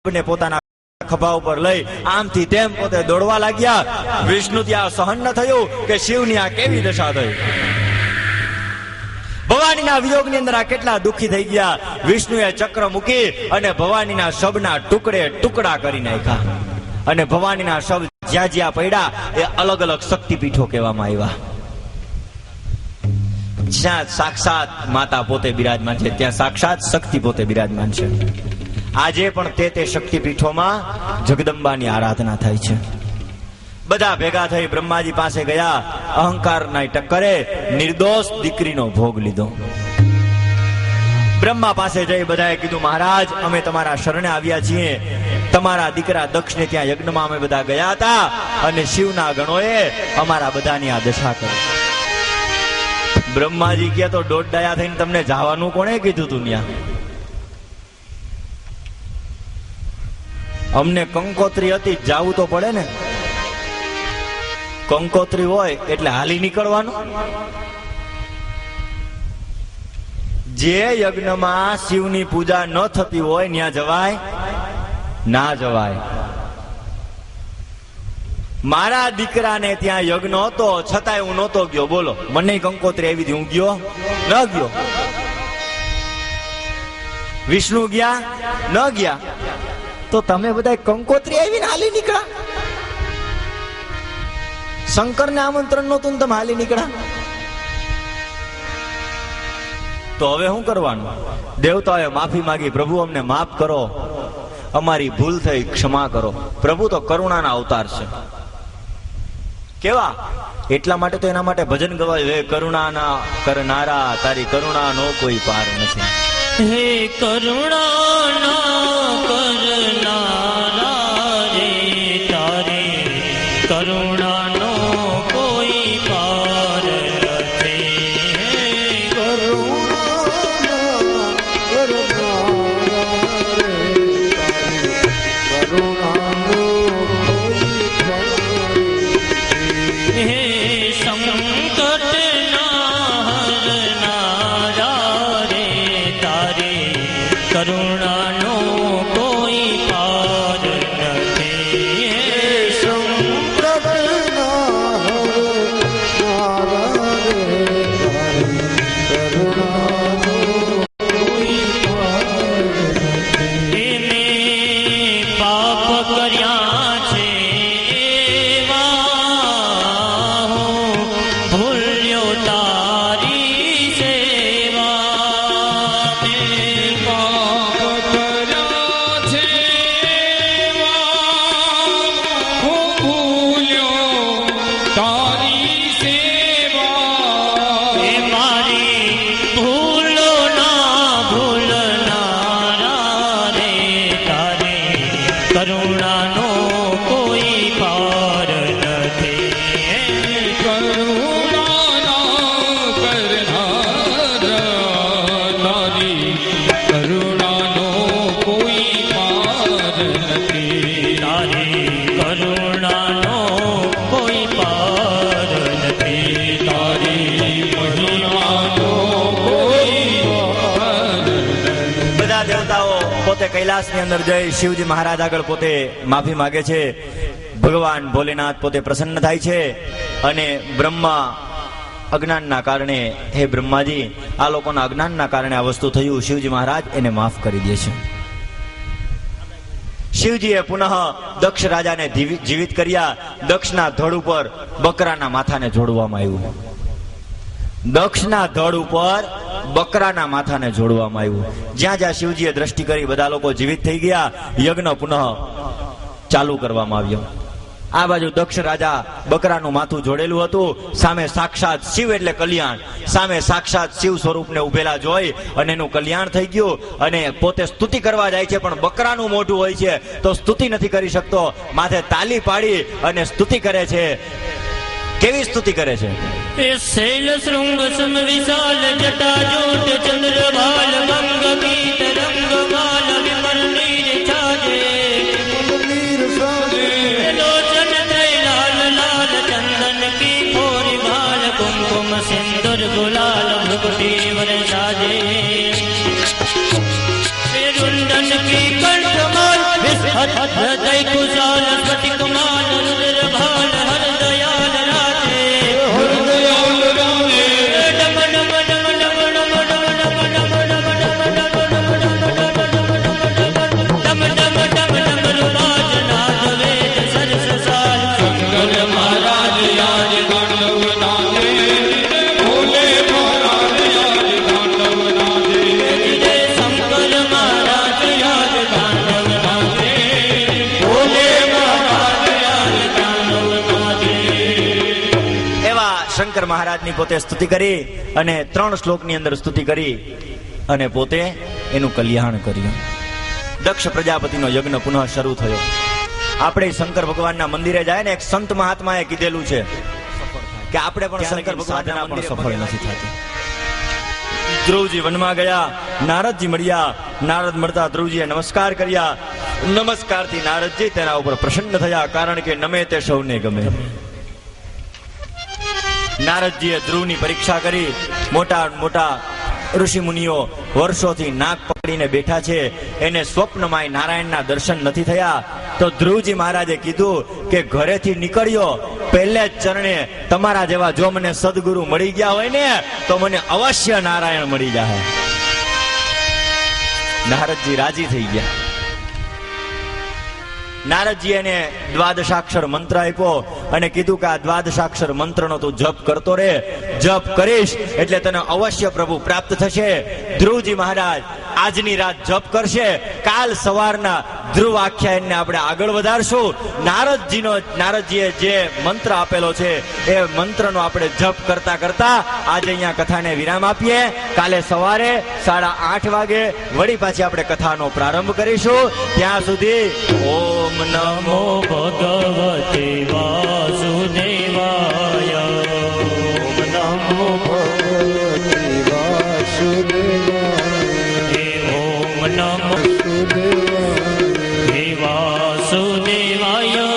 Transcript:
ને પોતાના ખભા ઉપર લઈ આમથી તેમ પોતે દોડવા લાગ્યા. વિષ્ણુ ત્યાં સહન ન થયું કે શિવની આ કેવી દશા થઈ. ભવાનીના વિયોગની અંદર આ કેટલા દુઃખી થઈ ગયા. વિષ્ણુએ ચક્ર મૂકી અને ભવાનીના શબના ટુકડે ટુકડા કરી નાખ્યા. અને ભવાનીના શબ જ્યાં જ્યાં પડ્યા એ અલગ અલગ શક્તિપીઠો કહેવામાં આવ્યા. જ્યાં સાક્ષાત માતા પોતે બિરાજમાન છે ત્યાં સાક્ષાત શક્તિ પોતે બિરાજમાન છે. આજે પણ તે શક્તિપીઠોમાં જગદંબાની આરાધના થાય છે. બધા ભેગા થઈ બ્રહ્માજી પાસે ગયા. અહંકારના ટક્કરે નિર્દોષ દીકરીનો ભોગ લીધો. બ્રહ્મા પાસે જઈ બધાએ કીધું, મહારાજ અમે તમારા શરણે આવ્યા છીએ. તમારા દીકરા દક્ષને ત્યાં યજ્ઞમાં અમે બધા ગયા હતા અને શિવના ગણોએ અમારા બધાની આ દશા કરી. બ્રહ્માજી કહે તો દોઢ ડાયા થઈને તમને જવાનું કોણે કીધું તું ત્યાં? અમને કંકોત્રી હતી, જાવું તો પડે ને. કંકોત્રી હોય એટલે હાલી નીકળવાનું. જે યજ્ઞમાં શિવની પૂજા ન થતી હોય ત્યાં જવાય ના જવાય. મારા દીકરાને ત્યાં યજ્ઞ હતો છતાંય હું નહોતો ગયો. બોલો, મને કંકોત્રી આવી હતી, હું ગયો ન ગયો? વિષ્ણુ ગયા ન ગયા? તો તમે બધા કંકોત્રી આવીને હાલી નીકળ્યા. શંકરને આમંત્રણ નહોતું તમે હાલી નીકળ્યા. તો હવે શું કરવાનું? દેવતાએ માફી માંગી, પ્રભુ અમને માફ કરો, અમારી ભૂલ થઈ, ક્ષમા કરો. પ્રભુ તો કરુણાના અવતાર છે. કેવા? એટલા માટે તો એના માટે ભજન ગવાય, હે કરુણાના કરનારા, તારી કરુણાનો કોઈ પાર નથી. હે કરુણાના કરનારા રે, તારી કરુણાનો કોઈ પાર નથી. કરુણાના કરનારા રે, તારી કરુણાનો કોઈ પાર નથી. હે સંકટના હરનારા રે, તારી કરુણાનો કોઈ પાર નથી. સંપ્રદાયના હરનારા રે, તારી કરુણાનો કોઈ પાર નથી. એને પાપ કર્યા છે એવા, હું ભૂલ્યો તારી સેવા. પાપ કર્યા છે એવા, હું ભૂલ્યો તારી સેવા. એ મારી ભૂલો ના ભૂલનારા રે, તારી કરુણાનો કોઈ પાર નથી. કરુણાના કરનારા, તારી કરુણાનો કોઈ પાર નથી. તારી કરુણાનો કોઈ પાર નથી. તારી મહિમાનો કોઈ પાર નથી. બધા દેવતાઓ પોતે કૈલાસની અંદર જઈ શિવજી મહારાજ આગળ પોતે માફી માંગે છે. ભગવાન ભોલેનાથ પોતે પ્રસન્ન થાય છે અને બ્રહ્મા અજ્ઞાનના કારણે, હે બ્રહ્માજી, આ લોકોના અજ્ઞાનના કારણે આ વસ્તુ થયું. શિવજી મહારાજ એને માફ કરી દે છે. શિવજીએ પુનઃ દક્ષ રાજાને જીવિત કર્યા. દક્ષના ધડ ઉપર બકરાના માથાને જોડવામાં આવ્યું. દક્ષના ધડ ઉપર બકરાના માથાને જોડવામાં આવ્યું. જ્યાં જ્યાં શિવજીએ દ્રષ્ટિ કરી બધા લોકો જીવિત થઈ ગયા. યજ્ઞ પુનઃ ચાલુ કરવામાં આવ્યો. આ બાજુ દક્ષ રાજા બકરાનું માથું જોડેલું હતું. સામે સાક્ષાત શિવ એટલે કલ્યાણ, સામે સાક્ષાત શિવ સ્વરૂપને ઉભેલા જોઈ અને એનું કલ્યાણ થઈ ગયું. અને પોતે સ્તુતિ કરવા જાય છે પણ બકરાનું મોઢું હોય છે તો સ્તુતિ નથી કરી શકતો. માથે તાલી પાડી અને સ્તુતિ કરે છે. કેવી સ્તુતિ કરે છે? એ શૈલ શૃંગ સમ વિશાલ જટા જોટ ચંદ્રભાલ ભંગ ગીત રંગ માલ વિમલ નીર છાજે. વીર સાજે લોચન ત્રય લાલ લાલ ચંદન કી ફોરી ભાલ કુમકુમ સિંદુર ગુલાલ ભૃગુટી વર સાજે. रुंडन की कंठमाल હૃદય કુશાલ સ્ફટિક માલ રુદ્ર ભાલ હર દયાલ રાધે હરદયાલ રામે ડમ ડમ ડમ ડમ ડમ ડમ ડમ રૂપાજ નાદ વેદ સરસ સાલ શંકર મહારાજ યાદ તાંડવ નાદે ભોલે મહારાજ યાદ તાંડવ નાદે જય શંકર મહારાજ યાદ તાંડવ નાદે ભોલે મહારાજ યાદ તાંડવ નાદે એવા શંકર મહારાજની પોતે સ્તુતિ કરી અને 3 શ્લોકની અંદર સ્તુતિ કરી અને પોતે એનું કલ્યાણ કર્યું. દક્ષ પ્રજાપતિનો યજ્ઞ પુનઃ શરૂ થયો. આપણે શંકર ભગવાનના મંદિરે જાય ને એક સંત મહાત્માએ કીધેલું છે કે આપણે પણ શંકર ભગવાનના પણ સફળ નથી થતી. ધ્રુવજી વનમાં ગયા, નારદજી મળ્યા. નારદ મળતા ધ્રુવજીએ નમસ્કાર કર્યા. નમસ્કારથી નારદજી તેના ઉપર પ્રસન્ન થયા, કારણ કે નમે તે સૌને ગમે. નારદજીએ ધ્રુવની પરીક્ષા કરી. મોટા મોટા ઋષિ મુનિઓ વર્ષોથી નાક પકડીને બેઠા છે, એને સ્વપ્નમાં નારાયણના દર્શન નથી થયા. તો ધ્રુવજી મહારાજે કીધું કે ઘરેથી નીકળ્યો પહેલે જ ચરણે તમારા જેવા જો મને સદગુરુ મળી ગયા હોય ને તો મને અવશ્ય નારાયણ મળી જાય. નારદજી રાજી થઈ ગયા. નારદજી એને દ્વાદશાક્ષર મંત્ર આપ્યો અને કીધું કે આ દ્વાદશાક્ષર મંત્રનો તું જપ કરતો રે, જપ કરીશ એટલે તને અવશ્ય પ્રભુ પ્રાપ્ત થશે. ધ્રુવજી મહારાજ આજની રાત જપ કરશે, કાલ સવારના ધ્રુવ આખ્યાનને આપણે આગળ વધારશું. નારદજીએ જે મંત્ર આપેલો છે એ મંત્રનો આપણે જપ કરતા કરતા આજે અહીંયા કથાને વિરામ આપીએ. કાલે સવારે 8:30 વાગે વળી પાછી આપણે કથાનો પ્રારંભ કરીશું. ત્યાં સુધી ઓમ નમો ભગવતે વાસુદેવાય. ઓમ નમો ભગવતે વાસુદેવાય. ઓમ નમો વાસુદેવાય. વાસુદેવાય.